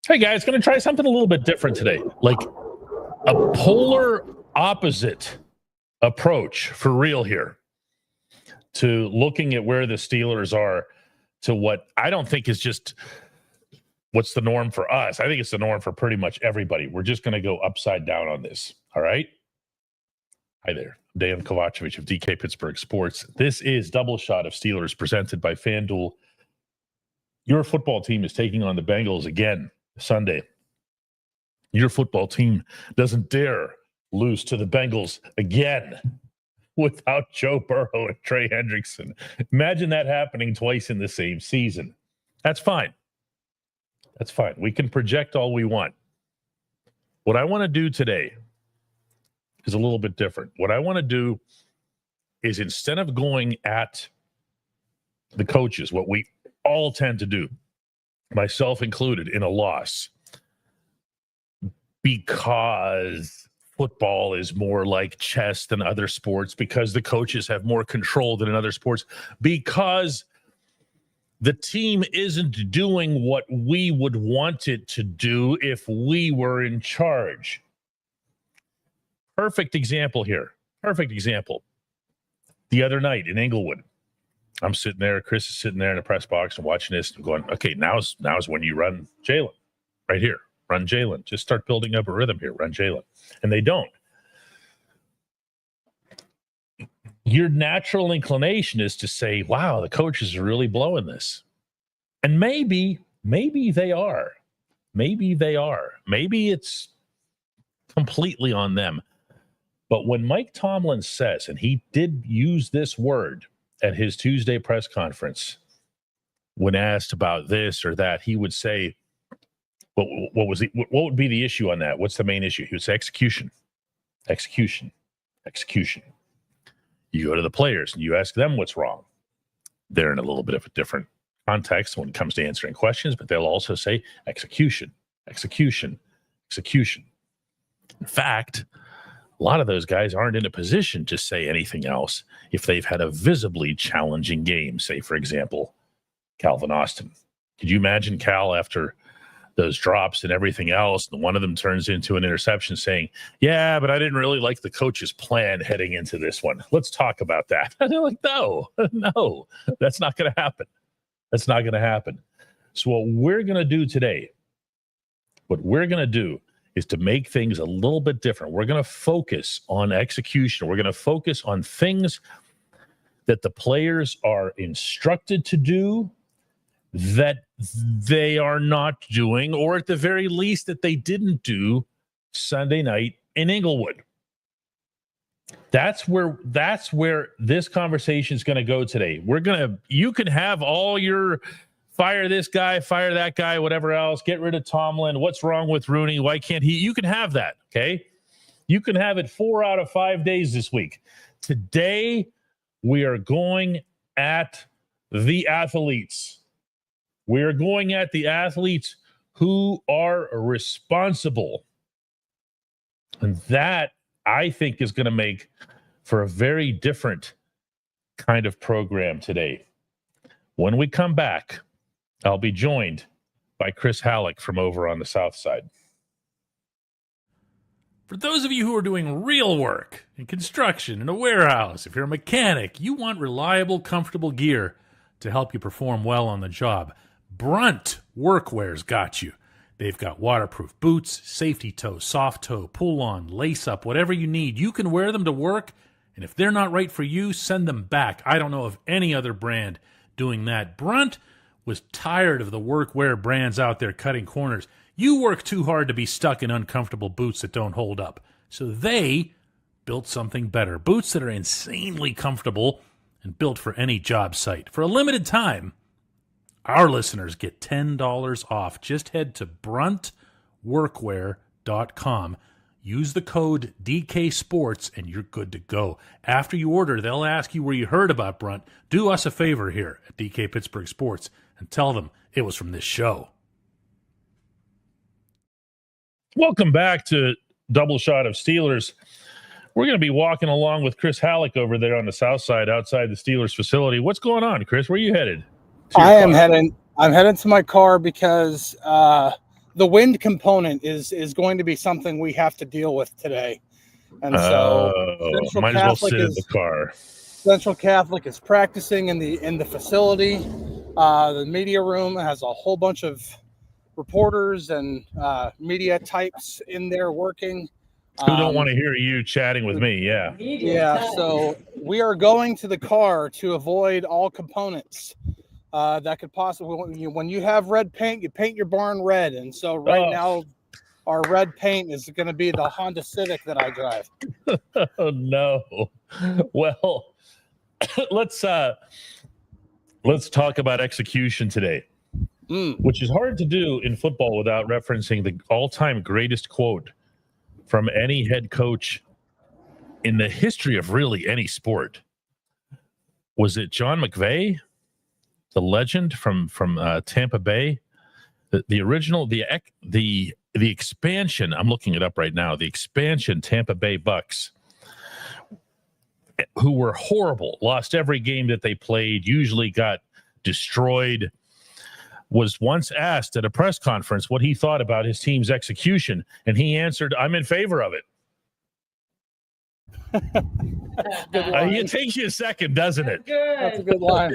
Hey guys, going to try something a little bit different today. Like a polar opposite approach for real here to looking at where the Steelers are to what I don't think is just what's the norm for us. I think it's the norm for pretty much everybody. We're just going to go upside down on this. All right. Hi there. Dejan Kovacevic of DK Pittsburgh Sports. This is Double Shot of Steelers presented by FanDuel. Your football team is taking on the Bengals again Sunday. Your football team doesn't dare lose to the Bengals again without Joe Burrow and Trey Hendrickson. Imagine that happening twice in the same season. That's fine. That's fine. We can project all we want. What I want to do today is a little bit different. What I want to do is, instead of going at the coaches, what we all tend to do, myself included, in a loss, because football is more like chess than other sports, because the coaches have more control than in other sports, because the team isn't doing what we would want it to do if we were in charge. Perfect example here. Perfect example. The other night in Inglewood, I'm sitting there, Chris is sitting there in the press box and watching this and going, okay, now's when you run Jalen. Right here. Run Jalen. Just start building up a rhythm here. Run Jalen. And they don't. Your natural inclination is to say, wow, the coaches are really blowing this. And maybe they are. Maybe they are. Maybe it's completely on them. But when Mike Tomlin says, and he did use this word at his Tuesday press conference, when asked about this or that, he would say, what would be the issue on that? What's the main issue? He would say execution. You go to the players and you ask them what's wrong. They're in a little bit of a different context when it comes to answering questions, but they'll also say execution. In fact, a lot of those guys aren't in a position to say anything else if they've had a visibly challenging game. Say, for example, Calvin Austin. Could you imagine Cal after those drops and everything else, and one of them turns into an interception saying, yeah, but I didn't really like the coach's plan heading into this one. Let's talk about that. And they're like, no, that's not going to happen. That's not going to happen. So what we're going to do today, is to make things a little bit different. We're going to focus on execution. We're going to focus on things that the players are instructed to do that they are not doing, or at the very least that they didn't do Sunday night in Inglewood. That's where this conversation is going to go today. You can have all your fire this guy, fire that guy, whatever else, get rid of Tomlin. What's wrong with Rooney? Why can't he? You can have that, okay? You can have it 4 out of 5 days this week. Today, we are going at the athletes. We are going at the athletes who are responsible. And that, I think, is going to make for a very different kind of program today. When we come back, I'll be joined by Chris Halleck from over on the South Side. For those of you who are doing real work in construction, in a warehouse, if you're a mechanic, you want reliable, comfortable gear to help you perform well on the job. Brunt Workwear's got you. They've got waterproof boots, safety toe, soft toe, pull-on, lace-up, whatever you need. You can wear them to work, and if they're not right for you, send them back. I don't know of any other brand doing that. Brunt was tired of the workwear brands out there cutting corners. You work too hard to be stuck in uncomfortable boots that don't hold up. So they built something better. Boots that are insanely comfortable and built for any job site. For a limited time, our listeners get $10 off. Just head to bruntworkwear.com. Use the code DK Sports and you're good to go. After you order, they'll ask you where you heard about Brunt. Do us a favor here at DK Pittsburgh Sports and tell them it was from this show. Welcome back to Double Shot of Steelers. We're going to be walking along with Chris Halleck over there on the South Side outside the Steelers facility. What's going on, Chris? Where are you headed? I'm heading to my car because the wind component is going to be something we have to deal with today. And so might as well sit in the car. Central Catholic is practicing in the facility. The media room has a whole bunch of reporters and media types in there working. Who don't want to hear you chatting with me? Yeah. Yeah. So we are going to the car to avoid all components that could possibly. When you have red paint, you paint your barn red, and so now our red paint is going to be the Honda Civic that I drive. Oh no. Well, let's talk about execution today, which is hard to do in football without referencing the all-time greatest quote from any head coach in the history of really any sport. Was it John McVay, the legend from Tampa Bay? The original, the expansion, I'm looking it up right now, the expansion Tampa Bay Bucks, who were horrible, lost every game that they played, usually got destroyed, was once asked at a press conference what he thought about his team's execution, and he answered, "I'm in favor of it." It takes you a second, doesn't it? That's a good line.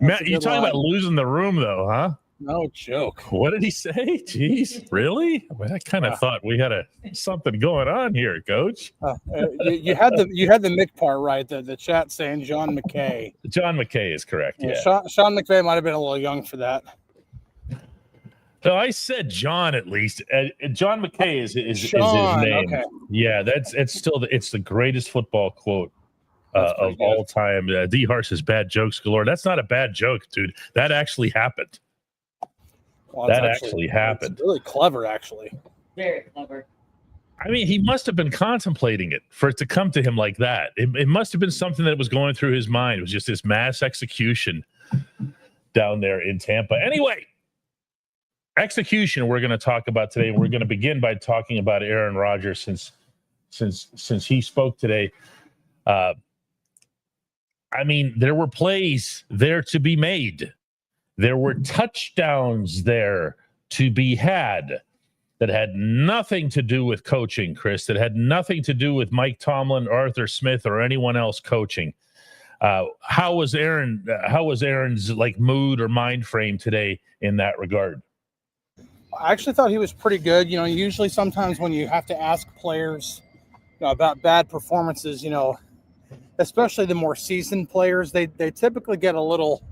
Matt, you talking about losing the room, though, huh? No joke. What did he say? Jeez, really? I kind of thought we had something going on here, Coach. You had the Mick part right. The chat saying John McKay. John McKay is correct. Yeah. Sean McVay might have been a little young for that. No, I said John at least. John McKay is his name. Okay. Yeah, it's the greatest football quote of all time. D. Hart says bad jokes galore. That's not a bad joke, dude. That actually happened. Well, that actually happened. It's really clever, actually. Very clever. I mean, he must have been contemplating it for it to come to him like that. It must have been something that was going through his mind. It was just this mass execution down there in Tampa. Anyway, execution we're going to talk about today. We're going to begin by talking about Aaron Rodgers since he spoke today. I mean, there were plays there to be made. There were touchdowns there to be had that had nothing to do with coaching, Chris, that had nothing to do with Mike Tomlin, Arthur Smith, or anyone else coaching. How was Aaron's mood or mind frame today in that regard? I actually thought he was pretty good. Usually sometimes when you have to ask players about bad performances, especially the more seasoned players, they typically get a little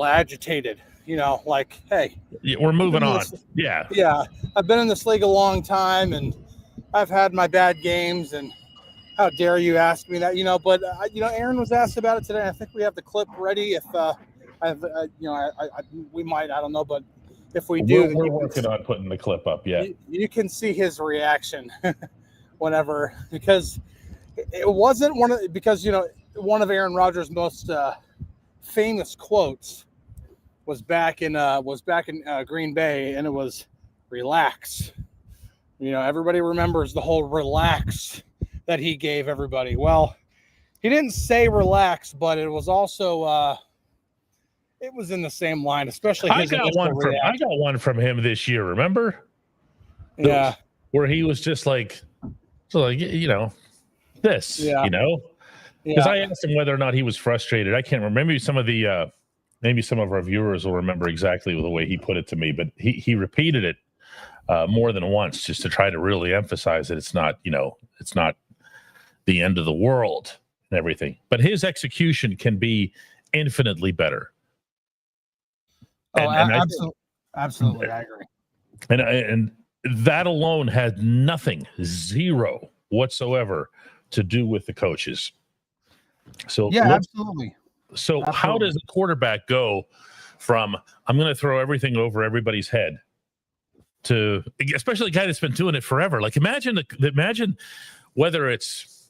agitated, hey, we're moving on. Yeah. I've been in this league a long time and I've had my bad games, and how dare you ask me that, but Aaron was asked about it today. I think we have the clip ready. If we might, I don't know, but if we do, we're working on putting the clip up. Yeah. You can see his reaction whenever, because it wasn't one of Aaron Rodgers' most, famous quotes was back in Green Bay, and it was relax. Everybody remembers the whole relax that he gave everybody. Well, he didn't say relax, but it was also it was in the same line, especially his I got one from him this year, remember? Yeah. Where he was just this, because I asked him whether or not he was frustrated. I can't remember. Maybe some of our viewers will remember exactly the way he put it to me, but he repeated it more than once just to try to really emphasize that it's not the end of the world and everything. But his execution can be infinitely better. Absolutely, I agree. And that alone had zero whatsoever to do with the coaches. So absolutely. So how does a quarterback go from I'm going to throw everything over everybody's head to, especially a guy that's been doing it forever? Imagine whether it's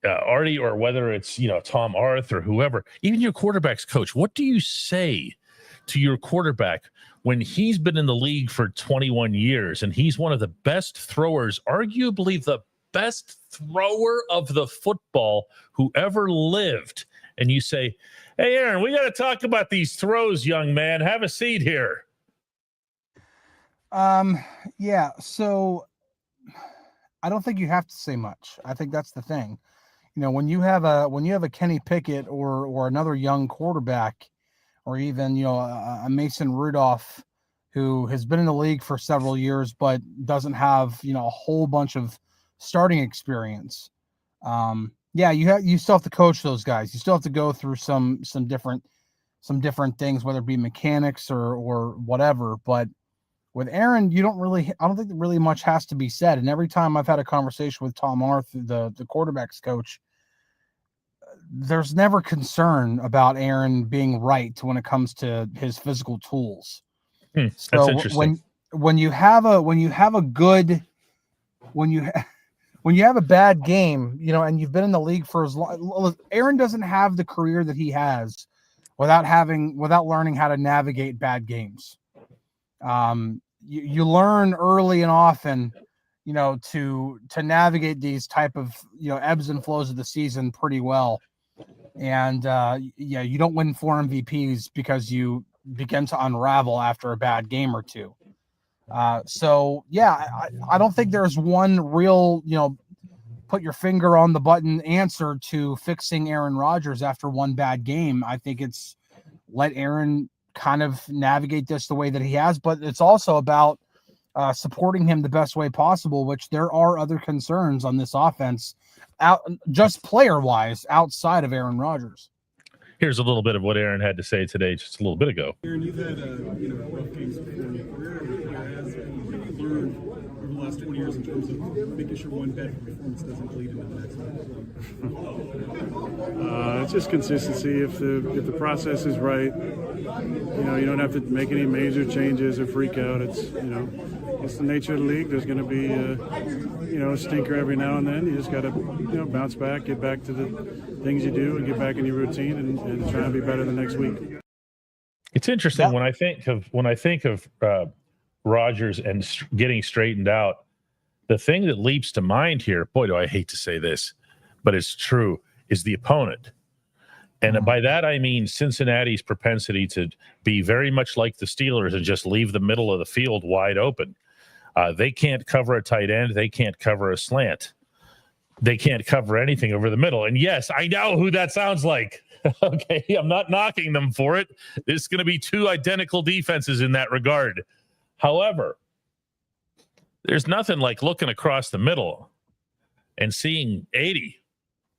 Artie or whether it's Tom Arth or whoever, even your quarterback's coach. What do you say to your quarterback when he's been in the league for 21 years and he's one of the best throwers, arguably the best thrower of the football who ever lived, and you say, Hey, Aaron, we got to talk about these throws, young man. Have a seat here. Yeah. So I don't think you have to say much. I think that's the thing. When you have a Kenny Pickett or another young quarterback, or even a Mason Rudolph, who has been in the league for several years but doesn't have a whole bunch of starting experience. You still have to coach those guys. You still have to go through some different things, whether it be mechanics or whatever. But with Aaron, I don't think really much has to be said. And every time I've had a conversation with Tom Arth, the quarterback's coach, there's never concern about Aaron being right when it comes to his physical tools. That's So interesting. when you have a bad game, and you've been in the league for as long, Aaron doesn't have the career that he has without learning how to navigate bad games. You learn early and often, to navigate these type of, ebbs and flows of the season pretty well. And you don't win 4 MVPs because you begin to unravel after a bad game or two. I don't think there's one real, put your finger on the button answer to fixing Aaron Rodgers after one bad game. I think it's let Aaron kind of navigate this the way that he has, but it's also about supporting him the best way possible, which there are other concerns on this offense just player wise outside of Aaron Rodgers. Here's a little bit of what Aaron had to say today, just a little bit ago. Aaron, you've had rough games before in your career. What have you learned over the last 20 years in terms of making sure one bad performance doesn't bleed into the next one? It's just consistency. If the process is right, you don't have to make any major changes or freak out. It's the nature of the league. There's going to be a stinker every now and then. You just got to bounce back, get back to the things you do, and get back in your routine and try and be better the next week. It's interesting when I think of Rodgers and getting straightened out. The thing that leaps to mind here, boy, do I hate to say this, but it's true, is the opponent. And by that, I mean Cincinnati's propensity to be very much like the Steelers and just leave the middle of the field wide open. They can't cover a tight end. They can't cover a slant. They can't cover anything over the middle. And yes, I know who that sounds like. Okay, I'm not knocking them for it. There's going to be 2 identical defenses in that regard. However, there's nothing like looking across the middle and seeing 80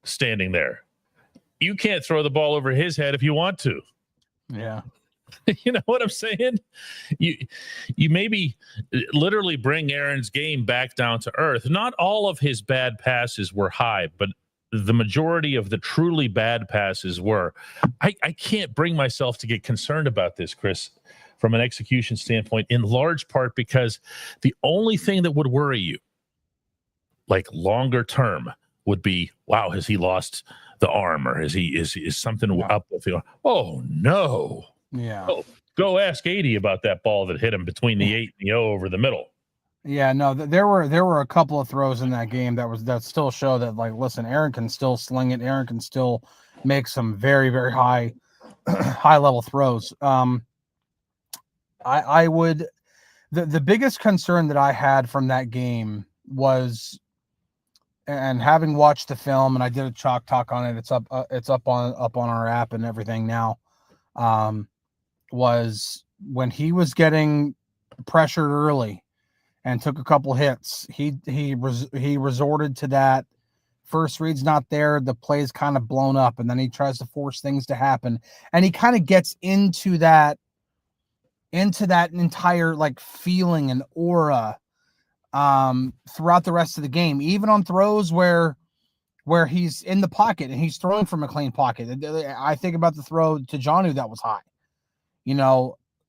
standing there. You can't throw the ball over his head if you want to. Yeah. You know what I'm saying? You maybe literally bring Aaron's game back down to earth. Not all of his bad passes were high, but the majority of the truly bad passes were. I can't bring myself to get concerned about this, Chris, from an execution standpoint, in large part because the only thing that would worry you, like longer term, would be, wow, has he lost the arm, or is something up with the arm? Oh no. Yeah. Oh, go ask 80 about that ball that hit him between the 8 and the O over the middle. Yeah, no, there were a couple of throws in that game that still show that, like, listen, Aaron can still sling it. Aaron can still make some very, very high level throws. I would, the biggest concern that I had from that game was, and having watched the film, and I did a chalk talk on it. It's up on our app and everything now. Was when he was getting pressured early and took a couple hits, he resorted to that. First read's not there, the play's kind of blown up, and then he tries to force things to happen, and he kind of gets into that entire like feeling and aura throughout the rest of the game, even on throws where he's in the pocket and he's throwing from a clean pocket. I think about the throw to Jonnu that was high.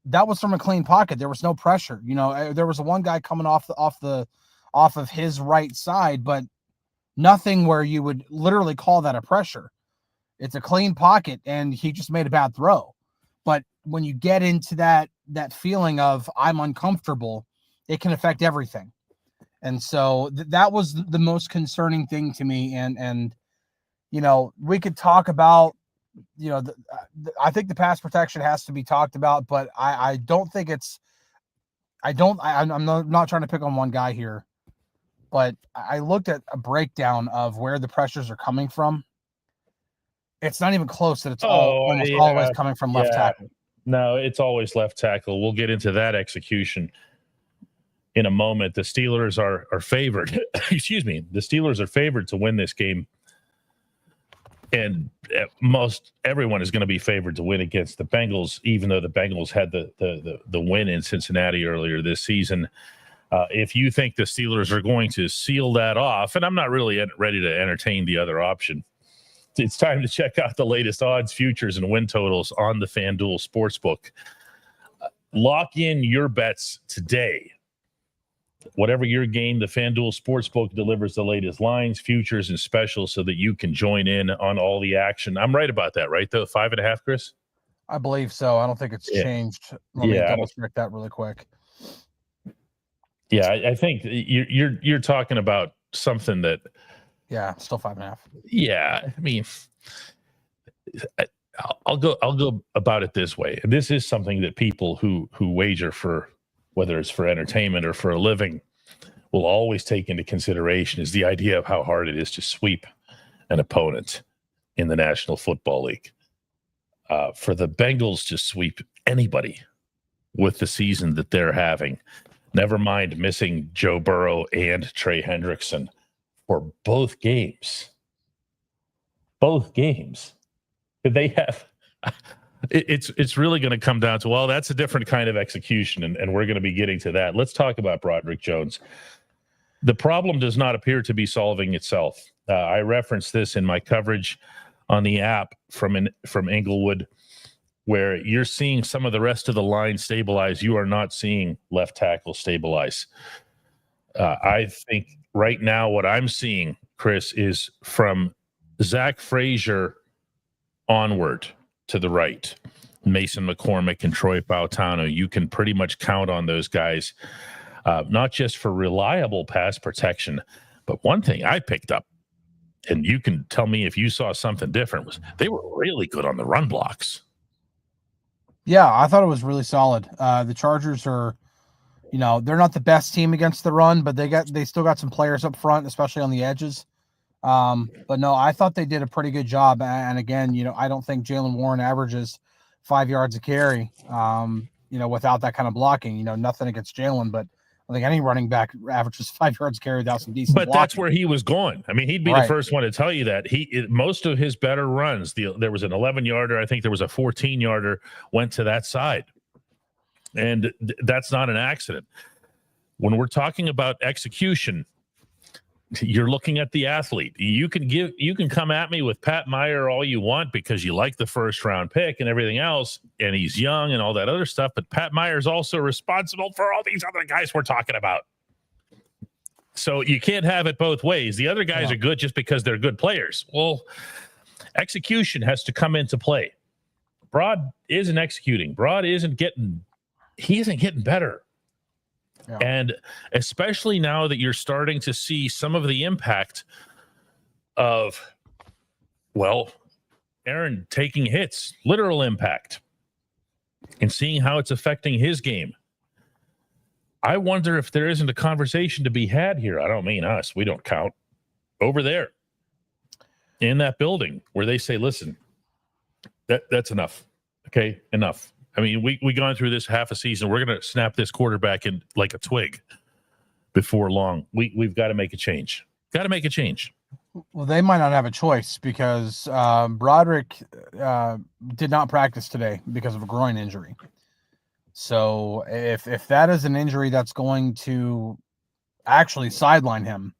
That was from a clean pocket. There was no pressure. There was one guy coming off of his right side, but nothing where you would literally call that a pressure. It's a clean pocket, and he just made a bad throw. But when you get into that feeling of I'm uncomfortable, it can affect everything. And so that was the most concerning thing to me. And we could talk about I think the pass protection has to be talked about, but I don't think it's. I'm not trying to pick on one guy here, but I looked at a breakdown of where the pressures are coming from. It's not even close that it's almost always coming from left tackle. No, it's always left tackle. We'll get into that execution in a moment. The Steelers are favored. Excuse me. The Steelers are favored to win this game. And most everyone is going to be favored to win against the Bengals, even though the Bengals had the win in Cincinnati earlier this season. If you think the Steelers are going to seal that off, and I'm not really ready to entertain the other option, it's time to check out the latest odds, futures, and win totals on the FanDuel Sportsbook. Lock in your bets today. Whatever your game, the FanDuel Sportsbook delivers the latest lines, futures, and specials so that you can join in on all the action. I'm right about that, right? Though 5.5, Chris? I believe so. I don't think it's changed. Let me double check that really quick. Yeah, I think you're talking about something that. Yeah, still 5.5. Yeah, I mean, I'll go about it this way. And this is something that people who wager for, whether it's for entertainment or for a living, will always take into consideration is the idea of how hard it is to sweep an opponent in the National Football League. For the Bengals to sweep anybody with the season that they're having, never mind missing Joe Burrow and Trey Hendrickson for both games. They have it's really going to come down to, well, that's a different kind of execution, and we're going to be getting to that. Let's talk about Broderick Jones. The problem does not appear to be solving itself. I referenced this in my coverage on the app from Inglewood, where you're seeing some of the rest of the line stabilize. You are not seeing left tackle stabilize. I think right now what I'm seeing, Chris, is from Zach Frazier onward to the right, Mason McCormick and Troy Bautano. You can pretty much count on those guys, not just for reliable pass protection, but one thing I picked up, and you can tell me if you saw something different, was they were really good on the run blocks. Yeah, I thought it was really solid. The Chargers are, they're not the best team against the run, but they still got some players up front, especially on the edges. But no, I thought they did a pretty good job. And again, I don't think Jaylen Warren averages 5 yards a carry, without that kind of blocking. Nothing against Jaylen, but I think any running back averages 5 yards a carry without some decent blocking. That's where he was going. I mean, he'd be the first one to tell you that. Most of his better runs, there was an 11-yarder, I think there was a 14-yarder, went to that side. And that's not an accident. When we're talking about execution, you're looking at the athlete. You can come at me with Pat Meyer all you want because you like the first round pick and everything else, and he's young and all that other stuff, but Pat Meyer's also responsible for all these other guys we're talking about. So you can't have it both ways. The other guys are good just because they're good players. Well, execution has to come into play. Broad isn't executing. Broad isn't getting better. Yeah. And especially now that you're starting to see some of the impact of, Aaron taking hits, literal impact, and seeing how it's affecting his game. I wonder if there isn't a conversation to be had here. I don't mean us. We don't count. Over there in that building where they say, listen, that's enough. Okay, enough. I mean, we gone through this half a season. We're going to snap this quarterback in like a twig before long. We've got to make a change. Got to make a change. Well, they might not have a choice because Broderick did not practice today because of a groin injury. So if that is an injury that's going to actually sideline him,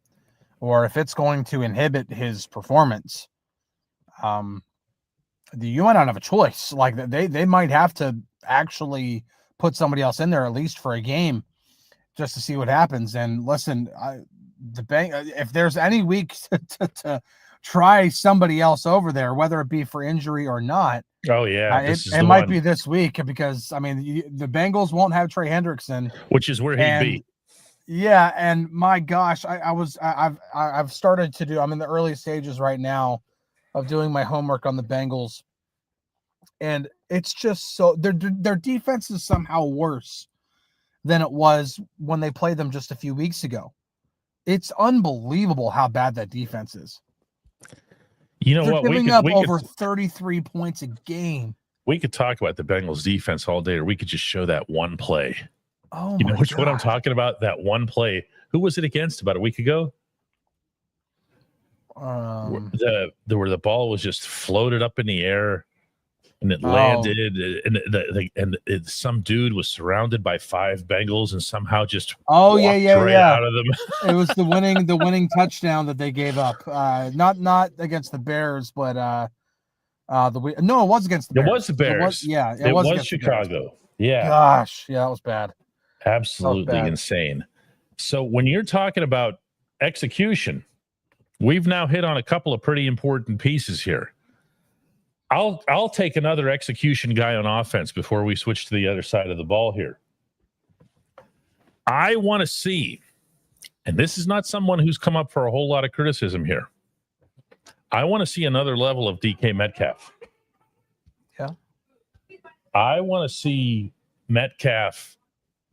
or if it's going to inhibit his performance, you might not have a choice. Like they might have to actually put somebody else in there at least for a game just to see what happens. And listen, if there's any week to try somebody else over there, whether it be for injury or not. Oh yeah, it might be this week because I mean the Bengals won't have Trey Hendrickson, which is where he'd be. Yeah, and my gosh, I've started to do. I'm in the early stages right now of doing my homework on the Bengals. And it's just so their defense is somehow worse than it was when they played them just a few weeks ago. It's unbelievable how bad that defense is. You know They're what? giving up over 33 points a game. We could talk about the Bengals defense all day, or we could just show that one play. Oh, you know my which one I'm God. talking about? That one play. Who was it against about a week ago? Where the ball was just floated up in the air and it landed, and some dude was surrounded by 5 Bengals and somehow just walked right out of them. It was the winning touchdown that they gave up. Not against the Bears, but it was against the Bears. It was the Bears. It was Chicago. Yeah. Gosh, yeah, that was bad. Absolutely insane. So when you're talking about execution, we've now hit on a couple of pretty important pieces here. I'll take another execution guy on offense before we switch to the other side of the ball here. I want to see, and this is not someone who's come up for a whole lot of criticism here, I want to see another level of DK Metcalf. Yeah. I want to see Metcalf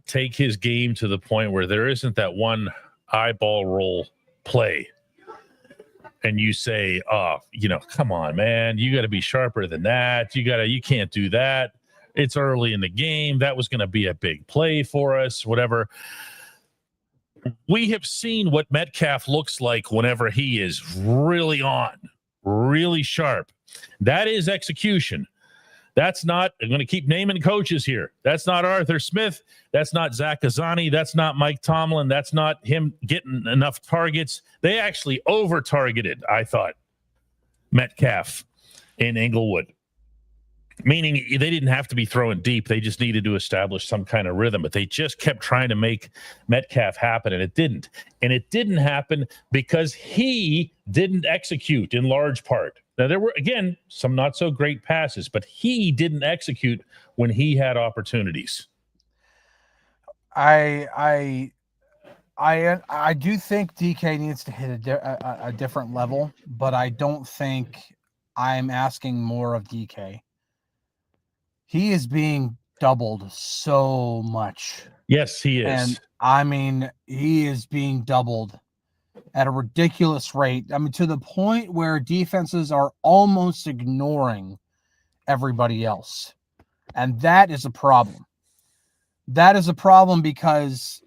take his game to the point where there isn't that one eyeball roll play and you say, come on, man, you got to be sharper than that. You can't do that. It's early in the game. That was going to be a big play for us, whatever. We have seen what Metcalf looks like whenever he is really on, really sharp. That is execution. That's not, I'm going to keep naming coaches here. That's not Arthur Smith. That's not Zach Azzani. That's not Mike Tomlin. That's not him getting enough targets. They actually over-targeted, I thought, Metcalf in Inglewood, meaning they didn't have to be throwing deep. They just needed to establish some kind of rhythm, but they just kept trying to make Metcalf happen, and it didn't. And it didn't happen because he didn't execute in large part. Now, there were, again, some not so great passes, but he didn't execute when he had opportunities. I do think DK needs to hit a different level, but I don't think I'm asking more of DK. He is being doubled so much. Yes, he is. And I mean, he is being doubled at a ridiculous rate. I mean, to the point where defenses are almost ignoring everybody else. And that is a problem. That is a problem because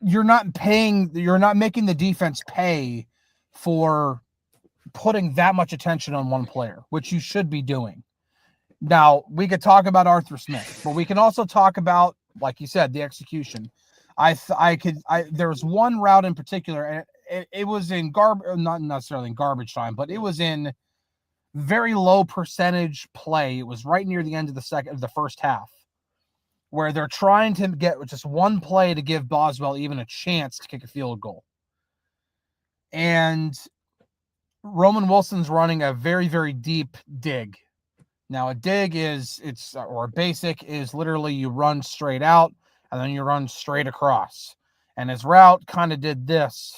you're not making the defense pay for putting that much attention on one player, which you should be doing. Now, we could talk about Arthur Smith, but we can also talk about, like you said, the execution. There was one route in particular, and it was in not necessarily in garbage time, but it was in very low percentage play. It was right near the end of the first half, where they're trying to get just one play to give Boswell even a chance to kick a field goal. And Roman Wilson's running a very, very deep dig. Now, a dig or a basic is literally you run straight out and then you run straight across. And his route kind of did this.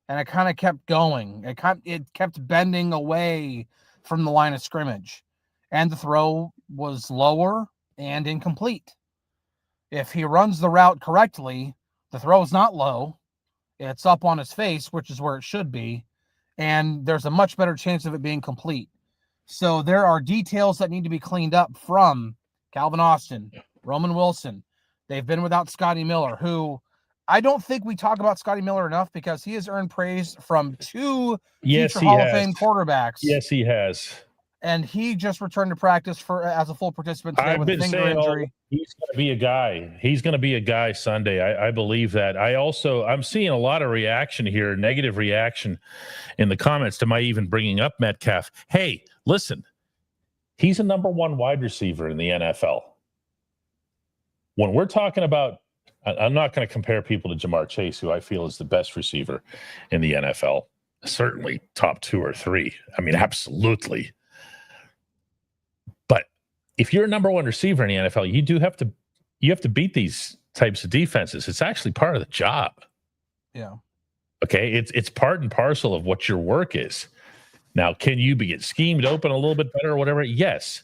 And it kind of kept going. It kept bending away from the line of scrimmage. And the throw was lower and incomplete. If he runs the route correctly, the throw is not low. It's up on his face, which is where it should be. And there's a much better chance of it being complete. So there are details that need to be cleaned up from Calvin Austin, Roman Wilson. They've been without Scotty Miller, who I don't think we talk about Scotty Miller enough because he has earned praise from two future Hall of Fame quarterbacks. Yes, he has. And he just returned to practice as a full participant today with a finger injury. He's going to be a guy. He's going to be a guy Sunday. I believe that. I'm seeing a lot of reaction here, negative reaction in the comments to my even bringing up Metcalf. Hey, listen, he's a number 1 wide receiver in the NFL. When we're talking about, I'm not going to compare people to Jamar Chase, who I feel is the best receiver in the NFL. Certainly top 2 or 3. I mean, absolutely. But if you're a number 1 receiver in the NFL, you have to beat these types of defenses. It's actually part of the job. Yeah. Okay. It's part and parcel of what your work is. Now, can you get schemed open a little bit better or whatever? Yes.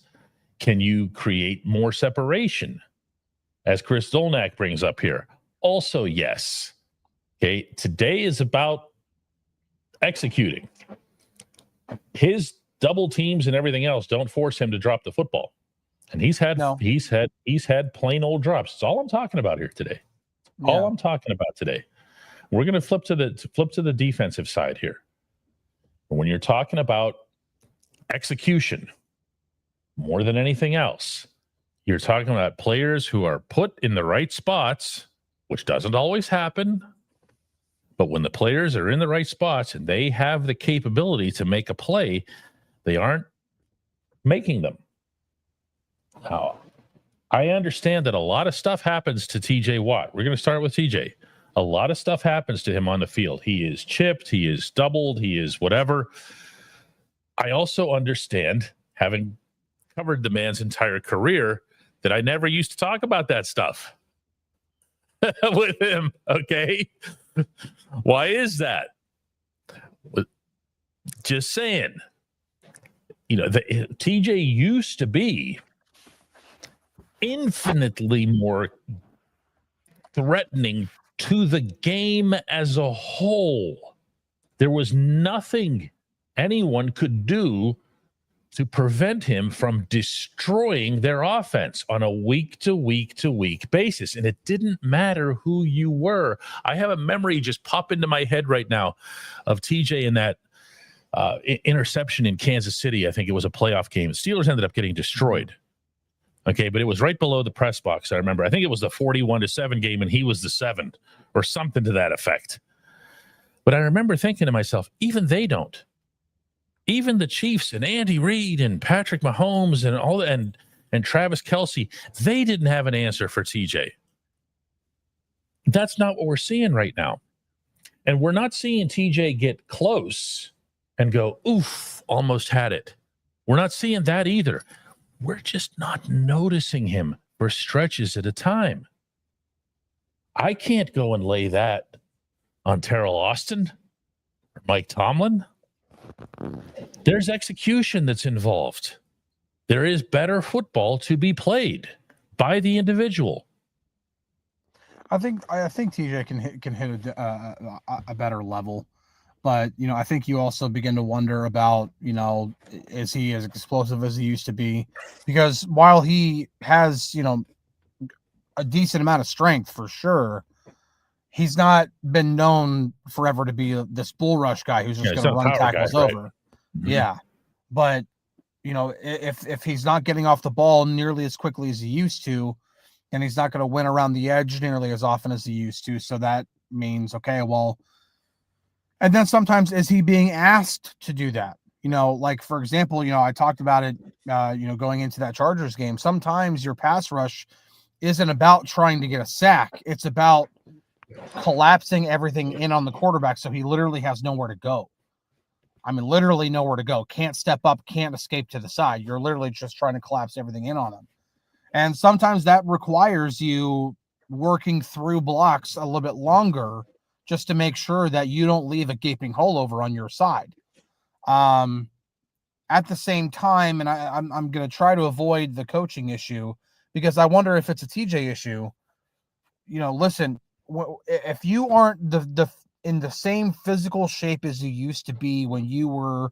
Can you create more separation, as Chris Dolnak brings up here? Also, yes. Okay, today is about executing. His double teams and everything else don't force him to drop the football. And he's had plain old drops. That's all I'm talking about here today. Yeah. All I'm talking about today. We're going to flip to the defensive side here. When you're talking about execution more than anything else, you're talking about players who are put in the right spots, which doesn't always happen. But when the players are in the right spots and they have the capability to make a play, they aren't making them. Now, I understand that a lot of stuff happens to TJ Watt. We're going to start with TJ. A lot of stuff happens to him on the field. He is chipped. He is doubled. He is whatever. I also understand, having covered the man's entire career, that I never used to talk about that stuff with him. Okay. Why is that? Just saying. TJ used to be infinitely more threatening to the game as a whole. There was nothing anyone could do to prevent him from destroying their offense on a week-to-week basis. And it didn't matter who you were. I have a memory just pop into my head right now of TJ in that interception in Kansas City. I think it was a playoff game. The Steelers ended up getting destroyed. Okay, but it was right below the press box. I remember. I think it was the 41-7 game, and he was the 7 or something to that effect. But I remember thinking to myself, even they don't. Even the Chiefs and Andy Reid and Patrick Mahomes and all and Travis Kelce, they didn't have an answer for TJ. That's not what we're seeing right now. And we're not seeing TJ get close and go, oof, almost had it. We're not seeing that either. We're just not noticing him for stretches at a time. I can't go and lay that on Terrell Austin or Mike Tomlin. There's execution that's involved. There is better football to be played by the individual. I think TJ can hit a better level, but I think you also begin to wonder about is he as explosive as he used to be? Because while he has a decent amount of strength for sure, he's not been known forever to be this bull rush guy who's just going to run tackles over. Right? Mm-hmm. Yeah, but if he's not getting off the ball nearly as quickly as he used to, and he's not going to win around the edge nearly as often as he used to, so that means and then sometimes is he being asked to do that? Like for example, I talked about it, going into that Chargers game. Sometimes your pass rush isn't about trying to get a sack; it's about collapsing everything in on the quarterback so he literally has nowhere to go. I mean, literally nowhere to go. Can't step up, can't escape to the side. You're literally just trying to collapse everything in on him. And sometimes that requires you working through blocks a little bit longer just to make sure that you don't leave a gaping hole over on your side. At the same time, and I'm going to try to avoid the coaching issue because I wonder if it's a TJ issue. Listen, if you aren't in the same physical shape as you used to be when you were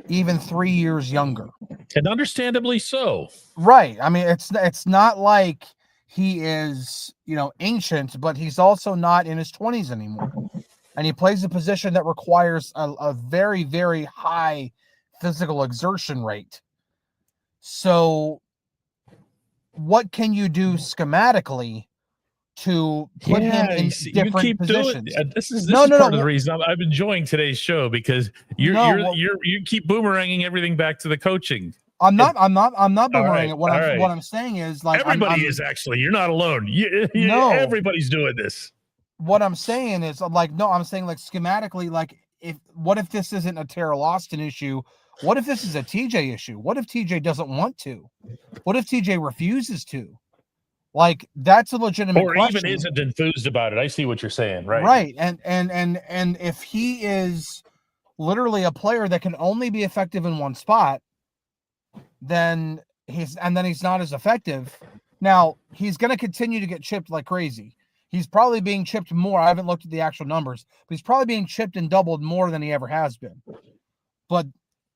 even 3 years younger, and understandably so, right? I mean, it's not like he is ancient, but he's also not in his 20s anymore, and he plays a position that requires a very, very high physical exertion rate. So, what can you do schematically to put him in different positions? This is part of the reason I'm enjoying today's show, because you keep boomeranging everything back to the coaching. I'm not boomeranging it. What I'm saying is, like, everybody is actually. You're not alone. Everybody's doing this. What I'm saying is, I'm saying schematically, what if this isn't a Terrell Austin issue? What if this is a TJ issue? What if TJ doesn't want to? What if TJ refuses to? That's a legitimate question. Or even isn't enthused about it. I see what you're saying, right? Right. And if he is literally a player that can only be effective in one spot, then he's not as effective. Now, he's going to continue to get chipped like crazy. He's probably being chipped more. I haven't looked at the actual numbers, but he's probably being chipped and doubled more than he ever has been. But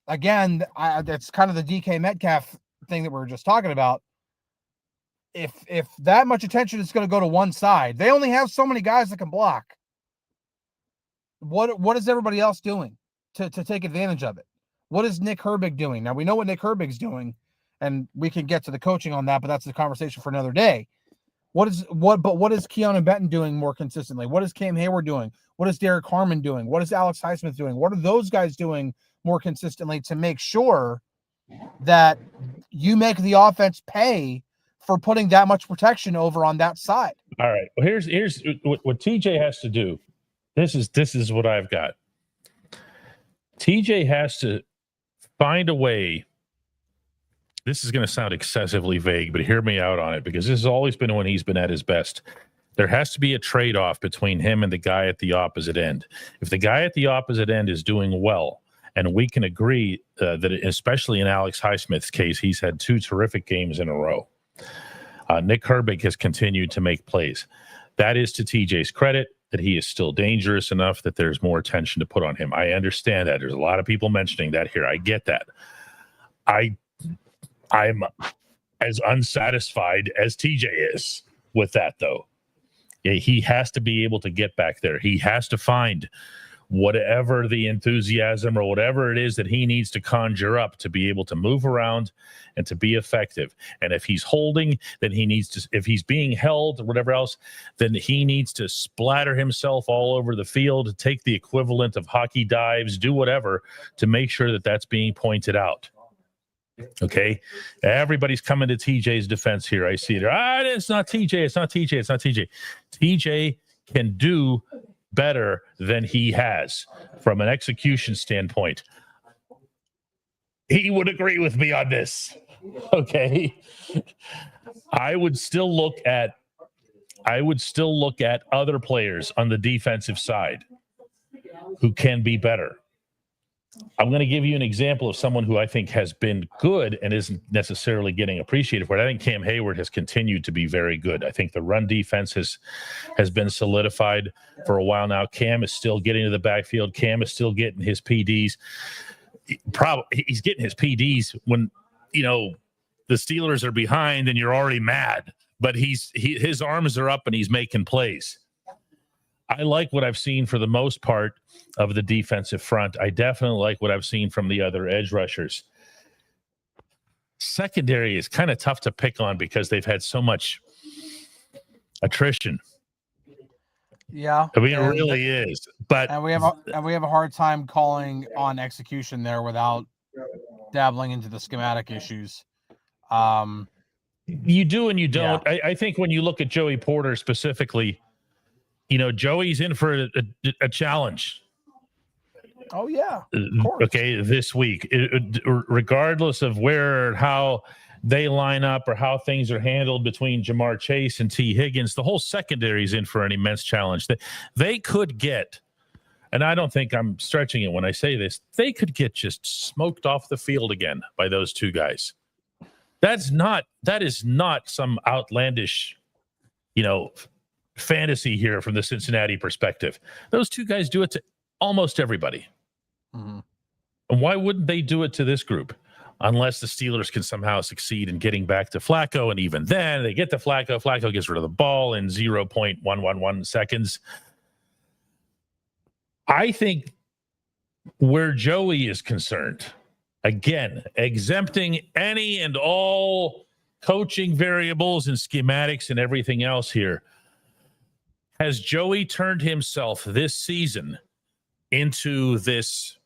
again, that's kind of the DK Metcalf thing that we were just talking about. If that much attention is going to go to one side, they only have so many guys that can block. What is everybody else doing to take advantage of it? What is Nick Herbig doing? Now, we know what Nick Herbig's doing, and we can get to the coaching on that, but that's the conversation for another day. What is Keanu Benton doing more consistently? What is Cam Hayward doing? What is Derek Harmon doing? What is Alex Highsmith doing? What are those guys doing more consistently to make sure that you make the offense pay for putting that much protection over on that side? All right. Well, here's what TJ has to do. This is what I've got. TJ has to find a way. This is going to sound excessively vague, but hear me out on it, because this has always been when he's been at his best. There has to be a trade-off between him and the guy at the opposite end. If the guy at the opposite end is doing well, and we can agree that, especially in Alex Highsmith's case, he's had 2 terrific games in a row. Nick Herbig has continued to make plays. That is to TJ's credit, that he is still dangerous enough that there's more attention to put on him. I understand that. There's a lot of people mentioning that here. I get that. I'm as unsatisfied as TJ is with that, though. He has to be able to get back there. He has to find whatever the enthusiasm or whatever it is that he needs to conjure up to be able to move around and to be effective. And if he's holding, then he needs to, if he's being held or whatever else, then he needs to splatter himself all over the field, take the equivalent of hockey dives, do whatever to make sure that that's being pointed out. Okay, everybody's coming to TJ's defense here. I see it. It's not TJ. It's not TJ. It's not TJ. TJ can do better than he has from an execution standpoint. He would agree with me on this. Okay, I would still look at other players on the defensive side who can be better. I'm going to give you an example of someone who I think has been good and isn't necessarily getting appreciated for it. I think Cam Hayward has continued to be very good. I think the run defense has been solidified for a while now. Cam is still getting to the backfield. Cam is still getting his PDs. He's getting his PDs when, the Steelers are behind and you're already mad. But his arms are up and he's making plays. I like what I've seen for the most part of the defensive front. I definitely like what I've seen from the other edge rushers. Secondary is kind of tough to pick on because they've had so much attrition. Yeah, I mean, it really is. But and we have a hard time calling on execution there without dabbling into the schematic issues. You do and you don't. Yeah. I think when you look at Joey Porter specifically, Joey's in for a challenge. Oh, yeah. Of course. Okay, this week, regardless of where or how they line up or how things are handled between Jamar Chase and T. Higgins, the whole secondary is in for an immense challenge. They could get, and I don't think I'm stretching it when I say this, they could get just smoked off the field again by those two guys. That is not some outlandish, fantasy here from the Cincinnati perspective. Those two guys do it to almost everybody. Mm-hmm. And why wouldn't they do it to this group? Unless the Steelers can somehow succeed in getting back to Flacco. And even then they get to Flacco. Flacco gets rid of the ball in 0.111 seconds. I think where Joey is concerned, again, exempting any and all coaching variables and schematics and everything else here, has Joey turned himself this season into this,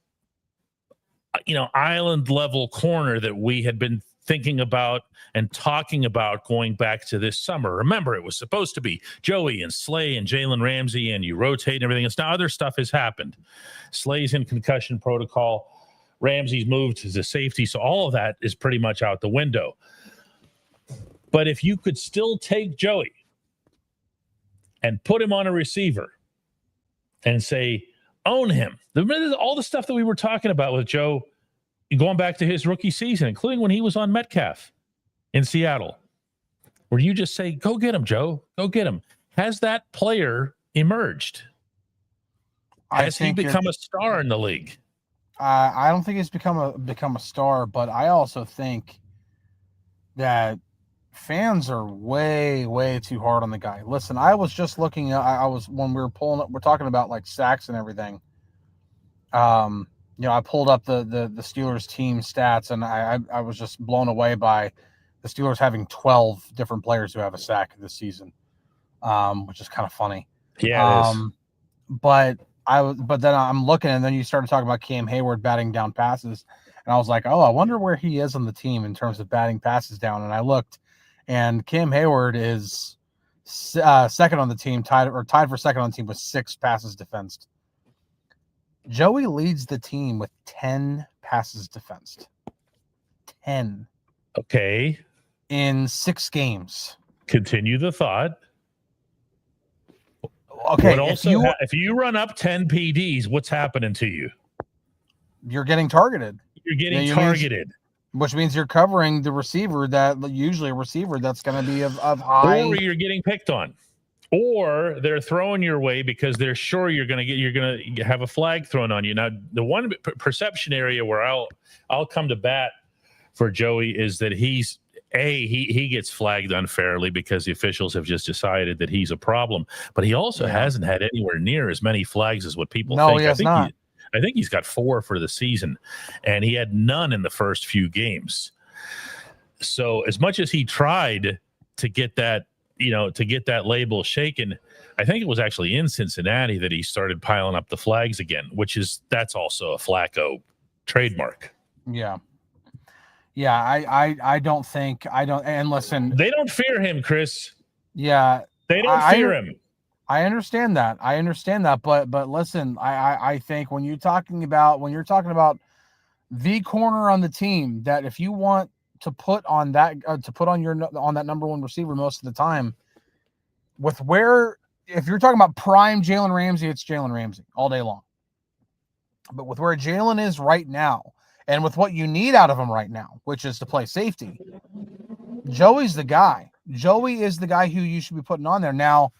island level corner that we had been thinking about and talking about going back to this summer? Remember, it was supposed to be Joey and Slay and Jalen Ramsey, and you rotate and everything else. Now other stuff has happened. Slay's in concussion protocol. Ramsey's moved to the safety. So all of that is pretty much out the window. But if you could still take Joey and put him on a receiver and say, Own him. All the stuff that we were talking about with Joe, going back to his rookie season, including when he was on Metcalf in Seattle, where you just say, go get him, Joe. Go get him. Has that player emerged? Has he become a star in the league? I don't think he's become a star, but I also think that fans are way too hard on the guy. Listen, I was just looking at, when we were pulling up, we're talking about like sacks and everything. I pulled up the Steelers team stats, and I was just blown away by the Steelers having 12 different players who have a sack this season, which is kind of funny. Yeah, it is. But then I'm looking, and then you started talking about Cam Hayward batting down passes, and I was like, oh, I wonder where he is on the team in terms of batting passes down. And I looked, and Cam Hayward is second on the team, tied for second on the team with 6 passes defensed. Joey leads the team with 10 passes defensed. 10. Okay. In 6 games. Continue the thought. Okay. If you run up 10 PDs, what's happening to you? You're getting targeted. You're getting targeted. Which means you're covering the receiver usually a receiver that's going to be of high. Or you're getting picked on. Or they're throwing your way because they're sure you're going to have a flag thrown on you. Now, the one perception area where I'll come to bat for Joey is that he gets flagged unfairly because the officials have just decided that he's a problem. But he also hasn't had anywhere near as many flags as what people think. He has not. I think he's got 4 for the season, and he had none in the first few games. So as much as he tried to get that, to get that label shaken, I think it was actually in Cincinnati that he started piling up the flags again, that's also a Flacco trademark. Yeah. Yeah. I don't and listen, they don't fear him, Chris. Yeah. They don't fear him. I understand that. But listen, I think when you're talking about the corner on the team, that if you want to put on that number one receiver most of the time, if you're talking about prime Jalen Ramsey, it's Jalen Ramsey all day long. But with where Jalen is right now, and with what you need out of him right now, which is to play safety, Joey's the guy. Joey is the guy who you should be putting on there. Now,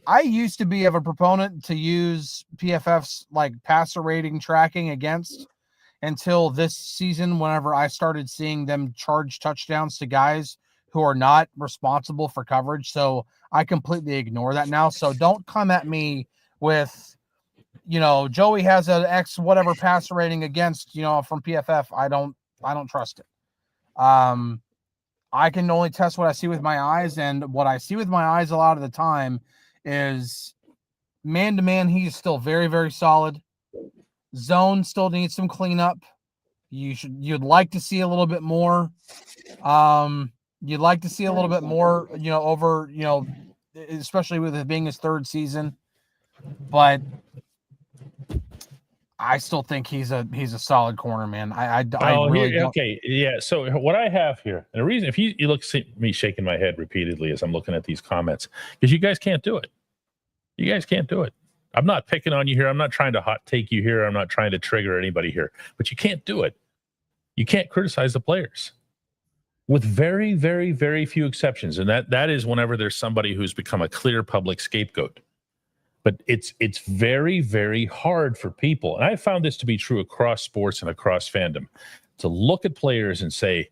I used to be of a proponent to use PFF's like passer rating tracking against, until this season, whenever I started seeing them charge touchdowns to guys who are not responsible for coverage. So I completely ignore that now. So don't come at me with, Joey has an X whatever passer rating against, from PFF. I don't trust it. I can only test what I see with my eyes, and what I see with my eyes a lot of the time is man-to-man. He's still very, very solid. Zone still needs some cleanup. You'd like to see a little bit more. You'd like to see a little bit more, over, especially with it being his 3rd season. But I still think he's a solid corner, man. I really don't. Okay, yeah. So what I have here, and the reason, if you look at me shaking my head repeatedly as I'm looking at these comments, because you guys can't do it. You guys can't do it. I'm not picking on you here. I'm not trying to hot take you here. I'm not trying to trigger anybody here. But you can't do it. You can't criticize the players, with very, very, very few exceptions. And that is whenever there's somebody who's become a clear public scapegoat. But it's very, very hard for people, and I found this to be true across sports and across fandom, to look at players and say,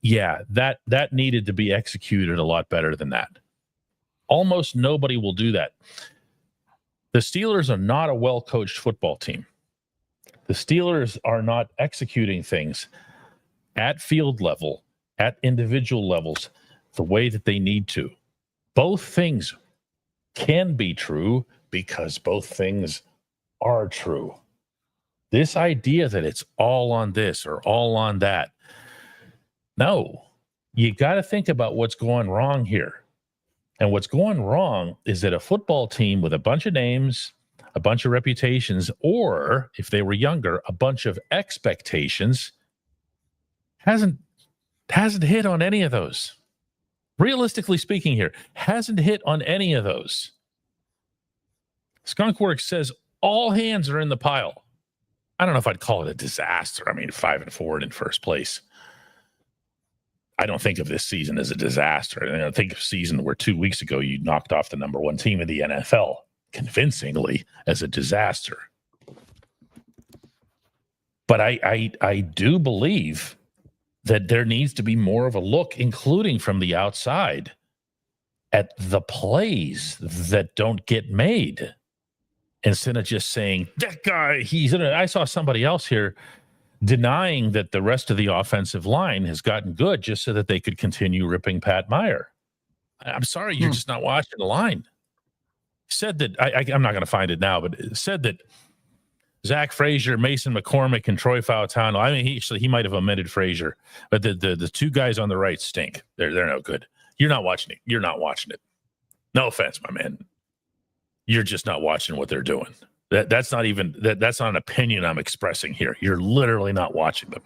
yeah, that needed to be executed a lot better than that. Almost nobody will do that. The Steelers are not a well-coached football team. The Steelers are not executing things at field level, at individual levels, the way that they need to. Both things can be true because both things are true. This idea that it's all on this or all on that. No, you got to think about what's going wrong here. And what's going wrong is that a football team with a bunch of names, a bunch of reputations, or if they were younger, a bunch of expectations, hasn't hit on any of those. Realistically speaking here, hasn't hit on any of those. Skunkworks says All hands are in the pile. I don't know if I'd call it a disaster. I mean, 5-4 in first place. I don't think of this season as a disaster. I think of a season where 2 weeks ago you knocked off the number one team in the NFL convincingly as a disaster. But I do believe that there needs to be more of a look, including from the outside, at the plays that don't get made. Instead of just saying, that guy, I saw somebody else here denying that the rest of the offensive line has gotten good just so that they could continue ripping Pat Meyer. I'm sorry, you're just not watching the line. Said that, I'm not going to find it now, but it said that Zach Frazier, Mason McCormick, and Troy Fautano, I mean, he might have omitted Frazier, but the two guys on the right stink. They're no good. You're not watching it. You're not watching it. No offense, my man. You're just not watching what they're doing. That's not an opinion I'm expressing here. You're literally not watching them.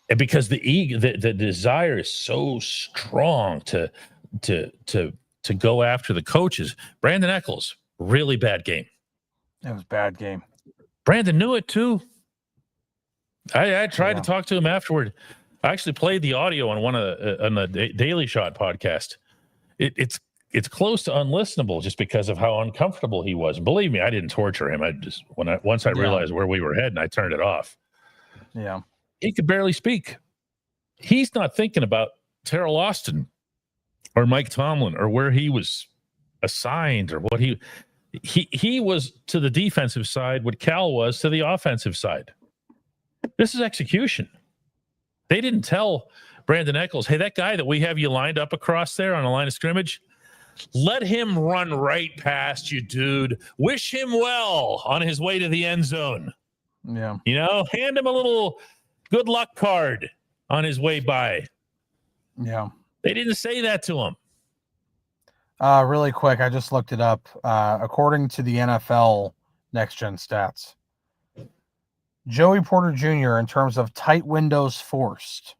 And because the desire is so strong to go after the coaches. Brandon Echols, really bad game. It was a bad game. Brandon knew it too. I tried to talk to him afterward. I actually played the audio on on the Daily Shot podcast. It's close to unlistenable just because of how uncomfortable he was. Believe me, I didn't torture him. Once I realized where we were heading, I turned it off. Yeah. He could barely speak. He's not thinking about Terrell Austin or Mike Tomlin or where he was assigned or what he was to the defensive side, what Cal was to the offensive side. This is execution. They didn't tell Brandon Echols, hey, that guy that we have you lined up across there on the line of scrimmage, let him run right past you, dude. Wish him well on his way to the end zone. Yeah. Hand him a little good luck card on his way by. Yeah. They didn't say that to him. Really quick, I just looked it up. According to the NFL Next Gen Stats, Joey Porter Jr., in terms of tight windows forced,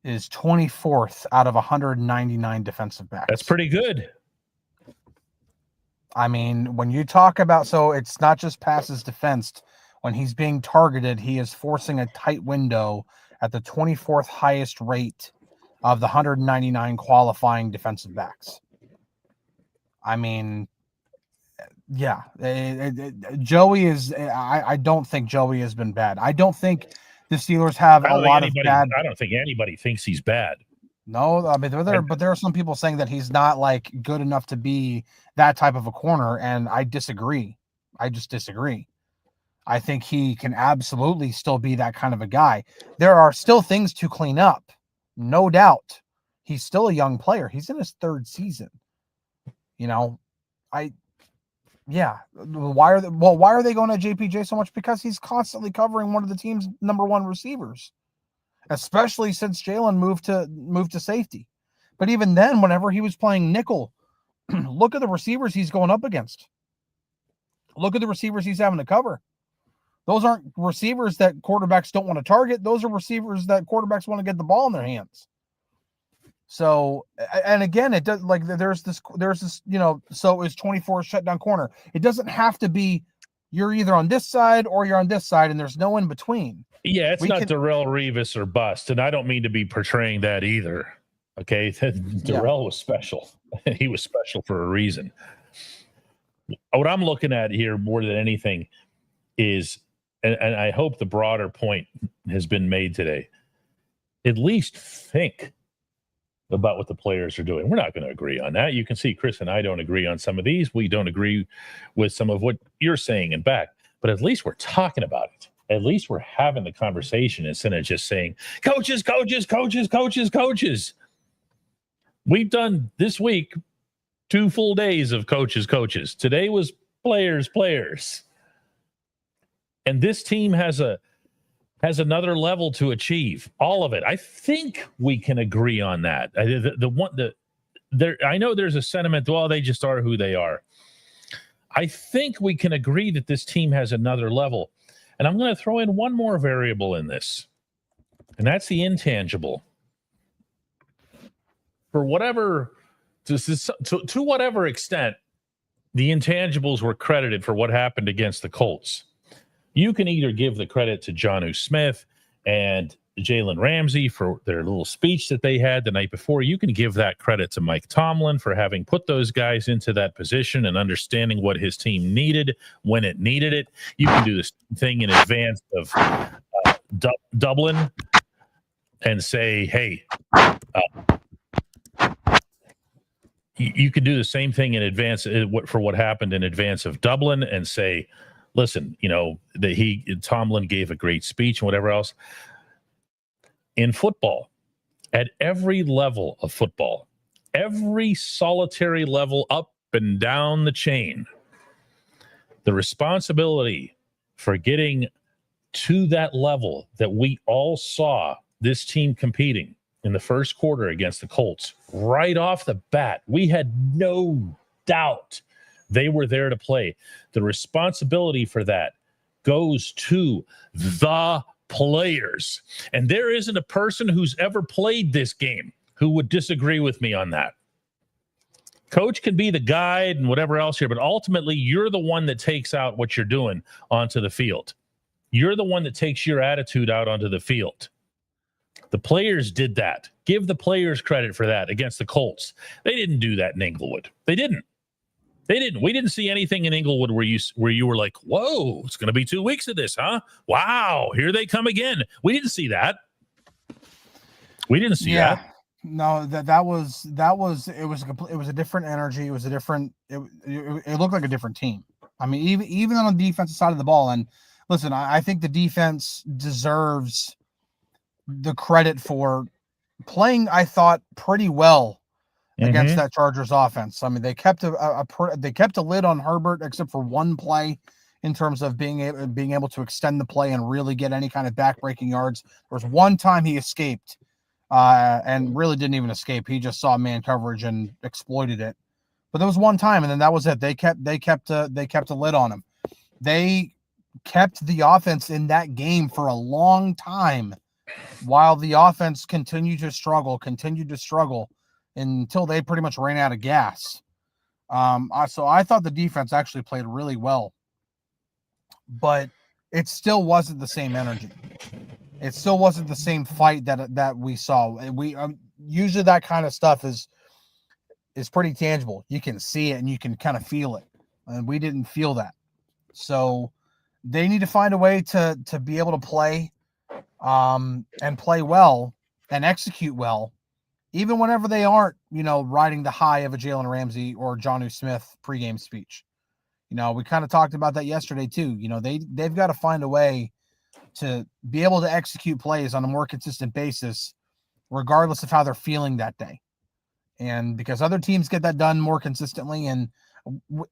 is 24th out of 199 defensive backs. That's pretty good. I mean, when you talk about, so it's not just passes defensed. When he's being targeted, he is forcing a tight window at the 24th highest rate of the 199 qualifying defensive backs. I mean, yeah, Joey is. I don't think Joey has been bad. I don't think the Steelers have a lot of bad. I don't think anybody thinks he's bad. No, I mean, but there are some people saying that he's not like good enough to be that type of a corner, and I disagree. I just disagree. I think he can absolutely still be that kind of a guy. There are still things to clean up, no doubt. He's still a young player. He's in his third season. Why are they going to JPJ so much? Because he's constantly covering one of the team's number one receivers, especially since Jalen moved to safety. But even then, whenever he was playing nickel, look at the receivers he's going up against. Look at the receivers he's having to cover. Those aren't receivers that quarterbacks don't want to target. Those are receivers that quarterbacks want to get the ball in their hands. So, and again, it does, like, there's this, so is 24 shutdown corner. It doesn't have to be you're either on this side or you're on this side, and there's no in between. Yeah, it's not Darrell Revis or bust, and I don't mean to be portraying that either. Okay, Darrell was special. He was special for a reason. What I'm looking at here more than anything is, and I hope the broader point has been made today, at least think about what the players are doing. We're not going to agree on that. You can see Chris and I don't agree on some of these. We don't agree with some of what you're saying and back, but at least we're talking about it. At least we're having the conversation instead of just saying, coaches, coaches, coaches, coaches, coaches. We've done this week 2 full days of coaches, coaches. Today was players, players. And this team has another level to achieve. All of it. I think we can agree on that. I know there's a sentiment, well, they just are who they are. I think we can agree that this team has another level. And I'm going to throw in one more variable in this, and that's the intangible. For whatever, to whatever extent, the intangibles were credited for what happened against the Colts. You can either give the credit to Jonnu Smith and Jalen Ramsey for their little speech that they had the night before. You can give that credit to Mike Tomlin for having put those guys into that position and understanding what his team needed when it needed it. You can do this thing in advance of Dublin and say, hey, you could do the same thing in advance for what happened in advance of Dublin and say, listen, Tomlin gave a great speech and whatever else. In football, at every level of football, every solitary level up and down the chain, the responsibility for getting to that level that we all saw this team competing in the first quarter against the Colts, right off the bat, we had no doubt they were there to play. The responsibility for that goes to the players. And there isn't a person who's ever played this game who would disagree with me on that. Coach can be the guide and whatever else here, but ultimately you're the one that takes out what you're doing onto the field. You're the one that takes your attitude out onto the field. The players did that. Give the players credit for that against the Colts. They didn't do that in Inglewood. They didn't. We didn't see anything in Inglewood where you were like, whoa, it's going to be 2 weeks of this, huh? Wow, here they come again. We didn't see that. We didn't see that. No, it was a different energy. It was a different. It looked like a different team. I mean, even on the defensive side of the ball. And listen, I think the defense deserves the credit for playing, I thought, pretty well against that Chargers offense. I mean, they kept a lid on Herbert except for one play in terms of being able to extend the play and really get any kind of backbreaking yards. There was one time he escaped and really didn't even escape. He just saw man coverage and exploited it. But there was one time, and then that was it. They kept a lid on him. They kept the offense in that game for a long time while the offense continued to struggle until they pretty much ran out of gas. So I thought the defense actually played really well, but it still wasn't the same energy. It still wasn't the same fight that we saw. We usually that kind of stuff is pretty tangible. You can see it and you can kind of feel it, and we didn't feel that. So they need to find a way to be able to play and play well and execute well, even whenever they aren't, riding the high of a Jalen Ramsey or Jonnu Smith pregame speech. We kind of talked about that yesterday too. They've got to find a way to be able to execute plays on a more consistent basis, regardless of how they're feeling that day. And because other teams get that done more consistently. And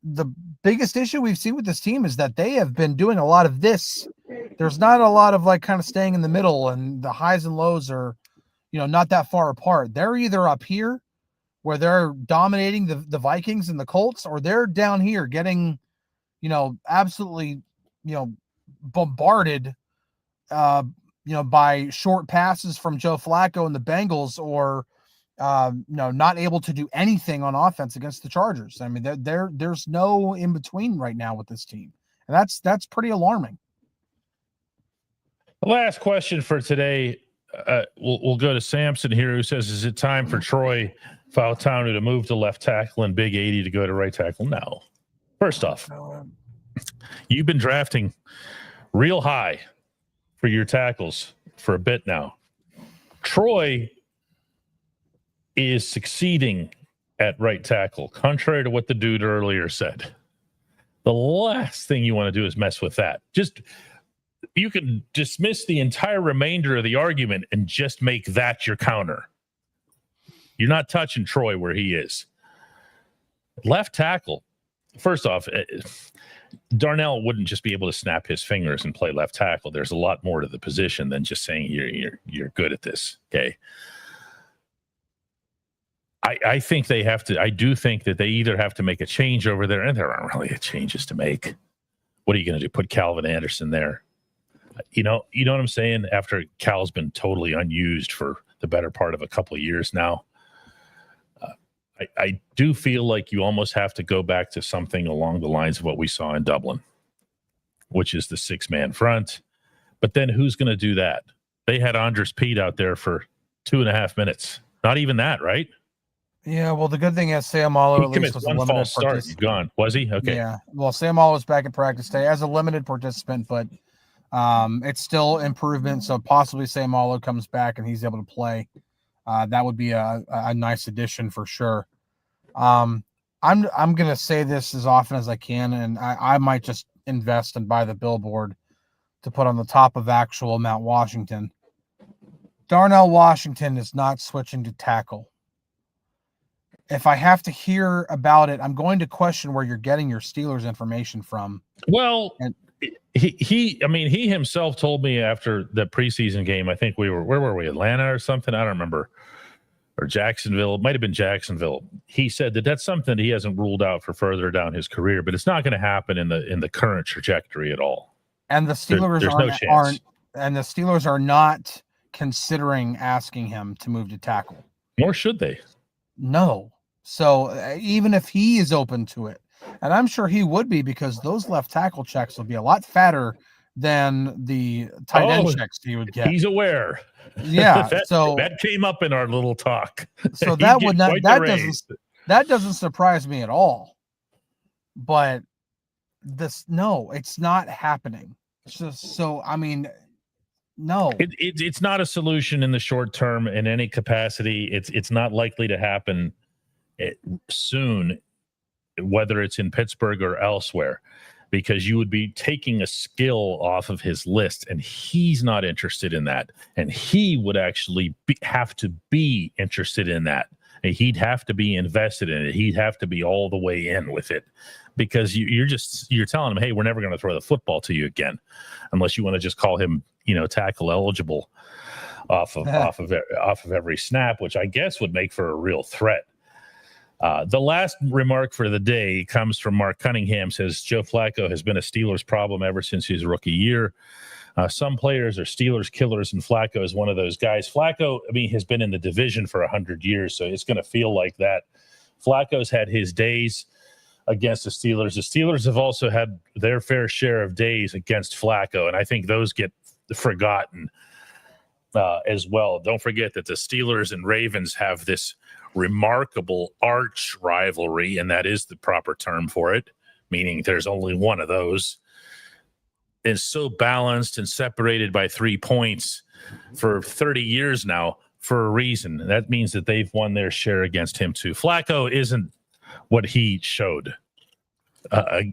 the biggest issue we've seen with this team is that they have been doing a lot of this. There's not a lot of kind of staying in the middle, and the highs and lows are, not that far apart. They're either up here where they're dominating the Vikings and the Colts, or they're down here getting, absolutely, bombarded, by short passes from Joe Flacco and the Bengals, or, not able to do anything on offense against the Chargers. I mean, there's no in between right now with this team, and that's pretty alarming. The last question for today. We'll go to Samson here, who says, is it time for Troy Fautanu to move to left tackle and Big 80 to go to right tackle? No. First off, you've been drafting real high for your tackles for a bit now. Troy is succeeding at right tackle, contrary to what the dude earlier said. The last thing you want to do is mess with that. You can dismiss the entire remainder of the argument and just make that your counter. You're not touching Troy where he is. Left tackle, first off, Darnell wouldn't just be able to snap his fingers and play left tackle. There's a lot more to the position than just saying you're good at this. Okay. I think they have to. I do think that they either have to make a change over there, and there aren't really changes to make. What are you going to do? Put Calvin Anderson there? You know what I'm saying? After Cal's been totally unused for the better part of a couple of years now, I do feel like you almost have to go back to something along the lines of what we saw in Dublin, which is the 6-man front. But then who's going to do that? They had Andres Pete out there for 2.5 minutes. Not even that, right? Yeah, well, the good thing is Sayamalo at least commits was a one limited false start. He's gone. Was he? Okay. Yeah, well, Sayamalo was back at practice today as a limited participant, but it's still improvement. So possibly Sayamalo comes back and he's able to play. That would be a nice addition for sure. I'm gonna say this as often as I can, and I might just invest and buy the billboard to put on the top of actual Mount Washington. Darnell Washington is not switching to tackle. If I have to hear about it, I'm going to question where you're getting your Steelers information from. Well, he himself told me after the preseason game, I think where were we? Atlanta or something? I don't remember. Or Jacksonville. It might have been Jacksonville. He said that that's something that he hasn't ruled out for further down his career, but it's not going to happen in the current trajectory at all. And the Steelers the Steelers are not considering asking him to move to tackle. Nor should they. No. So even if he is open to it, and I'm sure he would be, because those left tackle checks will be a lot fatter than the tight end checks he would get. He's aware. Yeah. that came up in our little talk. So that doesn't surprise me at all. But it's not happening. No. It's not a solution in the short term in any capacity. It's not likely to happen soon, whether it's in Pittsburgh or elsewhere, because you would be taking a skill off of his list, and he's not interested in that. And he would actually have to be interested in that. And he'd have to be invested in it. He'd have to be all the way in with it, because you're telling him, hey, we're never going to throw the football to you again, unless you want to just call him, tackle eligible off of every snap, which I guess would make for a real threat. The last remark for the day comes from Mark Cunningham. Says Joe Flacco has been a Steelers problem ever since his rookie year. Some players are Steelers killers, and Flacco is one of those guys. Flacco, has been in the division for 100 years, so it's going to feel like that. Flacco's had his days against the Steelers. The Steelers have also had their fair share of days against Flacco, and I think those get forgotten as well. Don't forget that the Steelers and Ravens have this remarkable arch rivalry, and that is the proper term for it, meaning there's only one of those. It's so balanced and separated by 3 points for 30 years now for a reason. That means that they've won their share against him too. Flacco isn't what he showed in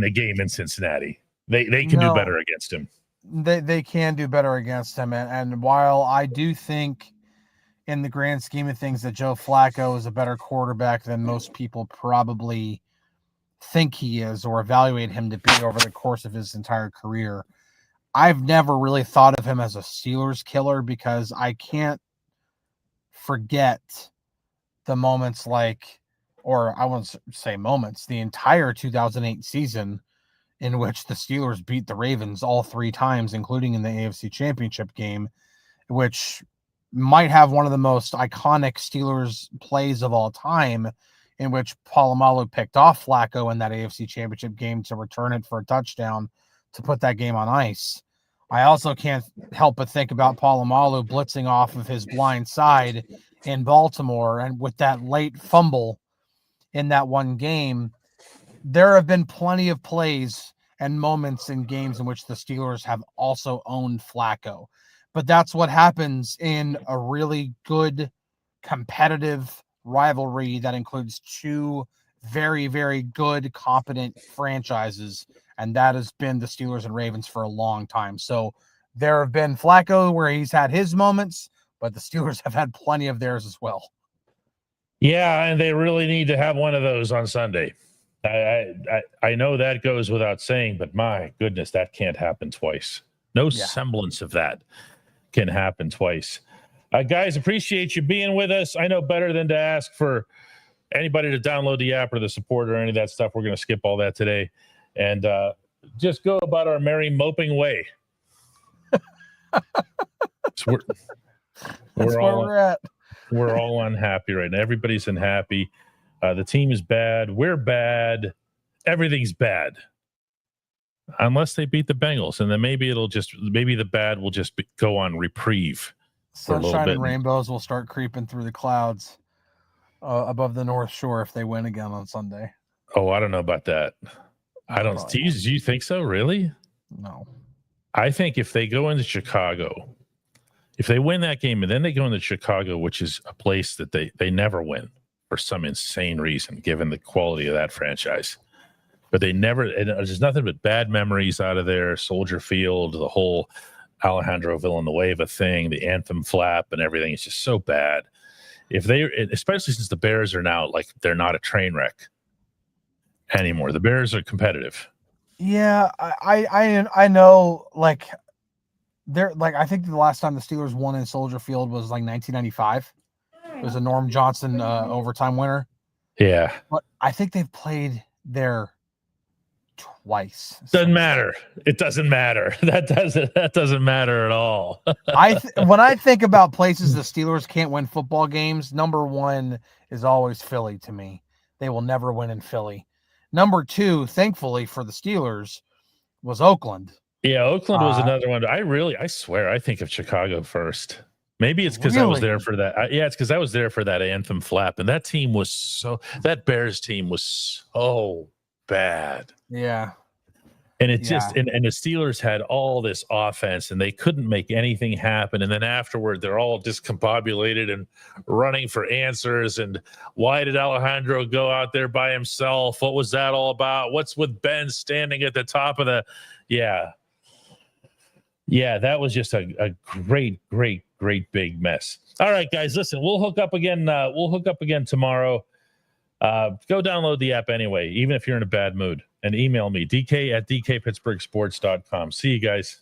the game in Cincinnati. They can do better against him. They can do better against him. And while I do think in the grand scheme of things that Joe Flacco is a better quarterback than most people probably think he is or evaluate him to be over the course of his entire career, I've never really thought of him as a Steelers killer, because I can't forget the moments or I won't say moments, the entire 2008 season in which the Steelers beat the Ravens all 3 times, including in the AFC Championship game, which might have one of the most iconic Steelers plays of all time, in which Polamalu picked off Flacco in that AFC Championship game to return it for a touchdown to put that game on ice. I also can't help but think about Polamalu blitzing off of his blind side in Baltimore, and with that late fumble in that one game. There have been plenty of plays and moments in games in which the Steelers have also owned Flacco. But that's what happens in a really good competitive rivalry that includes 2 very, very good, competent franchises. And that has been the Steelers and Ravens for a long time. So there have been Flacco where he's had his moments, but the Steelers have had plenty of theirs as well. Yeah, and they really need to have one of those on Sunday. I know that goes without saying, but my goodness, that can't happen twice. No semblance of that can happen twice. Guys, appreciate you being with us. I know better than to ask for anybody to download the app or the support or any of that stuff. We're going to skip all that today and just go about our merry moping way. That's where we're at. We're all unhappy right now. Everybody's unhappy. The team is bad. We're bad. Everything's bad. Unless they beat the Bengals, and then maybe the bad will just go on reprieve. Sunshine and rainbows will start creeping through the clouds above the North Shore if they win again on Sunday. Oh, I don't know about that. I don't. Do you think so? Really? No. I think if they go into Chicago, if they win that game and then they go into Chicago, which is a place that they never win for some insane reason, given the quality of that franchise. But they never, and there's nothing but bad memories out of there. Soldier Field, the whole Alejandro Villanueva thing, the anthem flap and everything is just so bad. If they, especially since the Bears are now like, they're not a train wreck anymore. The Bears are competitive. Yeah, I know, like, they're like, I think the last time the Steelers won in Soldier Field was like 1995. It was a Norm Johnson overtime winner. Yeah. But I think they've played there twice. Doesn't matter. It doesn't matter. That doesn't matter at all. When I think about places the Steelers can't win football games, number one is always Philly to me. They will never win in Philly. Number two, thankfully for the Steelers, was Oakland. Yeah, Oakland was another one. I swear, I think of Chicago first. Maybe it's because I was there for that. It's because I was there for that anthem flap, and that Bears team was so bad. Yeah. And it just, and the Steelers had all this offense and they couldn't make anything happen. And then afterward, they're all discombobulated and running for answers. And why did Alejandro go out there by himself? What was that all about? What's with Ben standing at the top of yeah, that was just a great big mess. All right, guys, listen, we'll hook up again. Tomorrow. Go download the app anyway, even if you're in a bad mood, and email me, DK@DKPittsburghSports.com. See you guys.